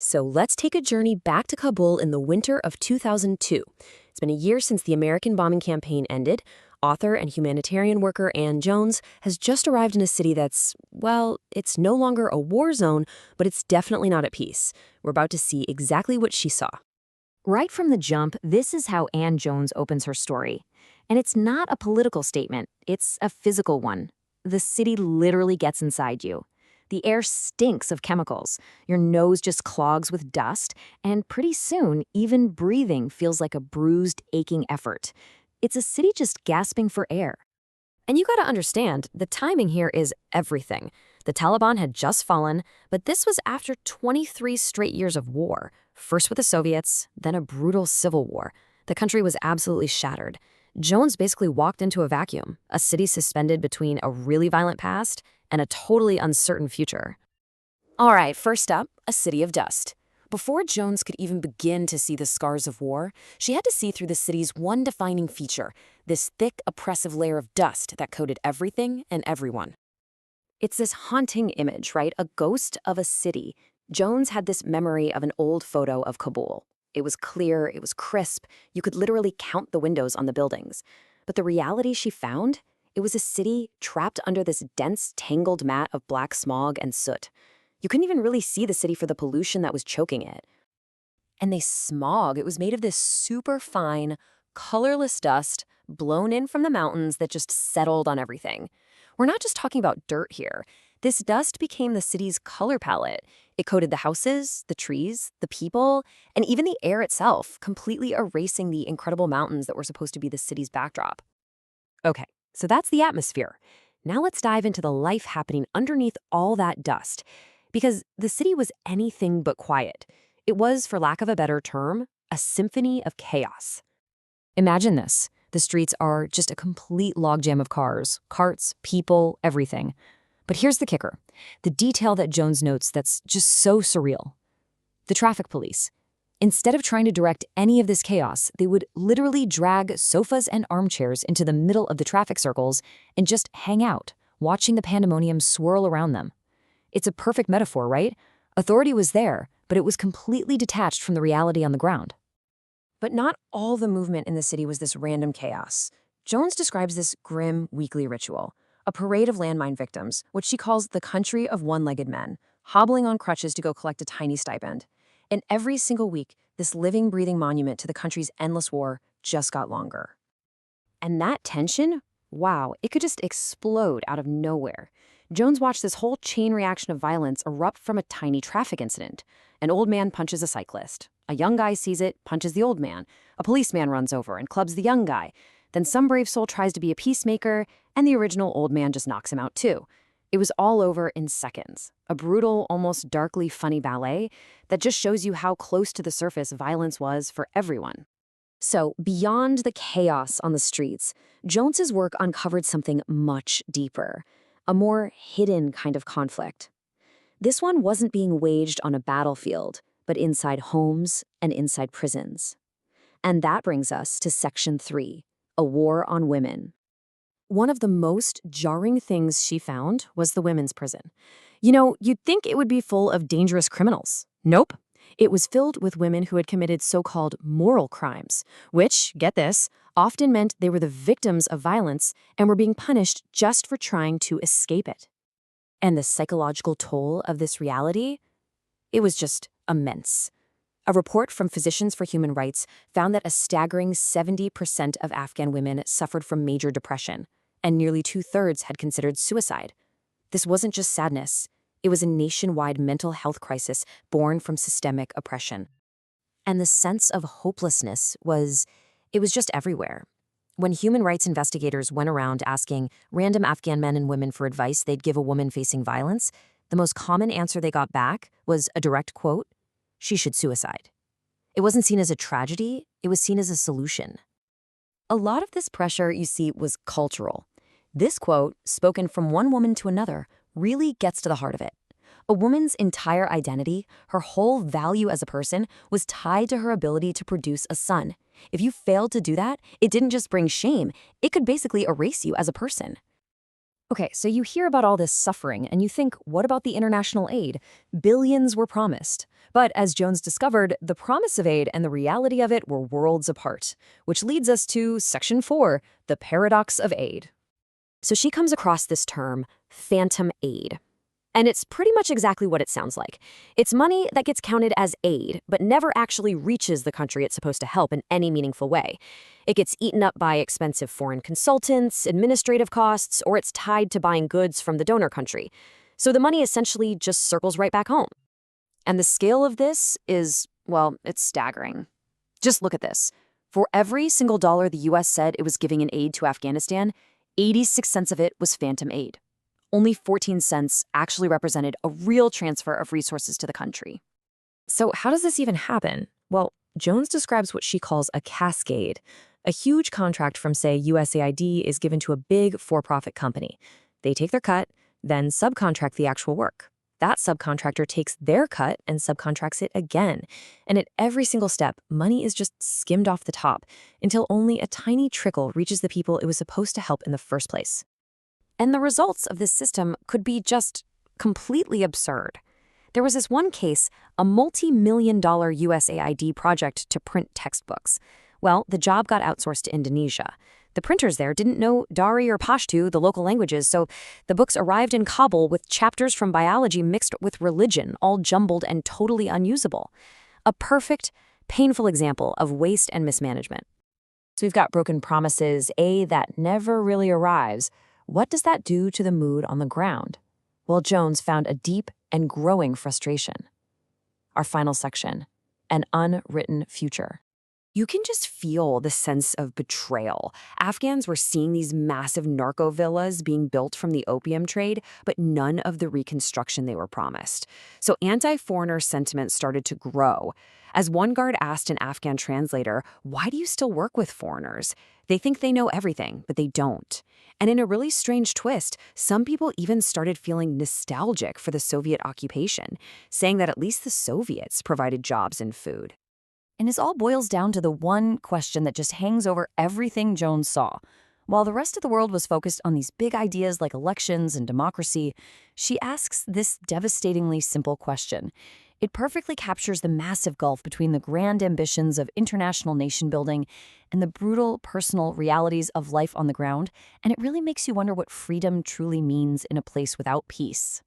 So let's take a journey back to Kabul in the winter of 2002. It's been a year since the American bombing campaign ended. Author and humanitarian worker Ann Jones has just arrived in a city that's, well, it's no longer a war zone, but it's definitely not at peace. We're about to see exactly what she saw. Right from the jump, this is how Ann Jones opens her story. And it's not a political statement, it's a physical one. The city literally gets inside you. The air stinks of chemicals, your nose just clogs with dust, and pretty soon, even breathing feels like a bruised, aching effort. It's a city just gasping for air. And you gotta understand, the timing here is everything. The Taliban had just fallen, but this was after 23 straight years of war. First with the Soviets, then a brutal civil war. The country was absolutely shattered. Jones basically walked into a vacuum, a city suspended between a really violent past and a totally uncertain future. All right, first up, a city of dust. Before Jones could even begin to see the scars of war, she had to see through the city's one defining feature, this thick, oppressive layer of dust that coated everything and everyone. It's this haunting image, right? A ghost of a city. Jones had this memory of an old photo of Kabul. It was clear, it was crisp, you could literally count the windows on the buildings. But the reality she found? It was a city trapped under this dense, tangled mat of black smog and soot. You couldn't even really see the city for the pollution that was choking it. And the smog, it was made of this super fine, colorless dust blown in from the mountains that just settled on everything. We're not just talking about dirt here. This dust became the city's color palette. It coated the houses, the trees, the people, and even the air itself, completely erasing the incredible mountains that were supposed to be the city's backdrop. Okay, so that's the atmosphere. Now let's dive into the life happening underneath all that dust. Because the city was anything but quiet. It was, for lack of a better term, a symphony of chaos. Imagine this. The streets are just a complete logjam of cars, carts, people, everything. But here's the kicker. The detail that Jones notes that's just so surreal. The traffic police. Instead of trying to direct any of this chaos, they would literally drag sofas and armchairs into the middle of the traffic circles and just hang out, watching the pandemonium swirl around them. It's a perfect metaphor, right? Authority was there, but it was completely detached from the reality on the ground. But not all the movement in the city was this random chaos. Jones describes this grim weekly ritual, a parade of landmine victims, which she calls the country of one-legged men, hobbling on crutches to go collect a tiny stipend. And every single week, this living, breathing monument to the country's endless war just got longer. And that tension, wow, it could just explode out of nowhere. Jones watched this whole chain reaction of violence erupt from a tiny traffic incident. An old man punches a cyclist. A young guy sees it, punches the old man. A policeman runs over and clubs the young guy. Then some brave soul tries to be a peacemaker, and the original old man just knocks him out too. It was all over in seconds. A brutal, almost darkly funny ballet that just shows you how close to the surface violence was for everyone. So, beyond the chaos on the streets, Jones's work uncovered something much deeper. A more hidden kind of conflict. This one wasn't being waged on a battlefield, but inside homes and inside prisons. And that brings us to Section 3, a war on women. One of the most jarring things she found was the women's prison. You know, you'd think it would be full of dangerous criminals. Nope. It was filled with women who had committed so-called moral crimes, which, get this, often meant they were the victims of violence and were being punished just for trying to escape it. And the psychological toll of this reality? It was just immense. A report from Physicians for Human Rights found that a staggering 70% of Afghan women suffered from major depression, and nearly 2/3 had considered suicide. This wasn't just sadness. It was a nationwide mental health crisis born from systemic oppression. And the sense of hopelessness was just everywhere. When human rights investigators went around asking random Afghan men and women for advice they'd give a woman facing violence, the most common answer they got back was a direct quote, "She should suicide." It wasn't seen as a tragedy, it was seen as a solution. A lot of this pressure, you see, was cultural. This quote, spoken from one woman to another, really gets to the heart of it. A woman's entire identity, her whole value as a person, was tied to her ability to produce a son. If you failed to do that, it didn't just bring shame, it could basically erase you as a person. Okay, so you hear about all this suffering and you think, what about the international aid? Billions were promised. But as Jones discovered, the promise of aid and the reality of it were worlds apart, which leads us to Section 4, the paradox of aid. So she comes across this term, phantom aid. And it's pretty much exactly what it sounds like. It's money that gets counted as aid, but never actually reaches the country it's supposed to help in any meaningful way. It gets eaten up by expensive foreign consultants, administrative costs, or it's tied to buying goods from the donor country. So the money essentially just circles right back home. And the scale of this is, well, it's staggering. Just look at this. For every single dollar the US said it was giving in aid to Afghanistan, 86 cents of it was phantom aid. Only 14 cents actually represented a real transfer of resources to the country. So how does this even happen? Well, Jones describes what she calls a cascade. A huge contract from, say, USAID is given to a big for-profit company. They take their cut, then subcontract the actual work. That subcontractor takes their cut and subcontracts it again. And at every single step, money is just skimmed off the top until only a tiny trickle reaches the people it was supposed to help in the first place. And the results of this system could be just completely absurd. There was this one case, a multi-million-dollar USAID project to print textbooks. Well, the job got outsourced to Indonesia. The printers there didn't know Dari or Pashto, the local languages, so the books arrived in Kabul with chapters from biology mixed with religion, all jumbled and totally unusable. A perfect, painful example of waste and mismanagement. So we've got broken promises, aid that never really arrives. What does that do to the mood on the ground? Well, Jones found a deep and growing frustration. Our final section, an unwritten future. You can just feel the sense of betrayal. Afghans were seeing these massive narco villas being built from the opium trade, but none of the reconstruction they were promised. So anti-foreigner sentiment started to grow. As one guard asked an Afghan translator, "Why do you still work with foreigners? They think they know everything, but they don't." And in a really strange twist, some people even started feeling nostalgic for the Soviet occupation, saying that at least the Soviets provided jobs and food. And this all boils down to the one question that just hangs over everything Jones saw. While the rest of the world was focused on these big ideas like elections and democracy, she asks this devastatingly simple question. It perfectly captures the massive gulf between the grand ambitions of international nation building and the brutal personal realities of life on the ground, and it really makes you wonder what freedom truly means in a place without peace.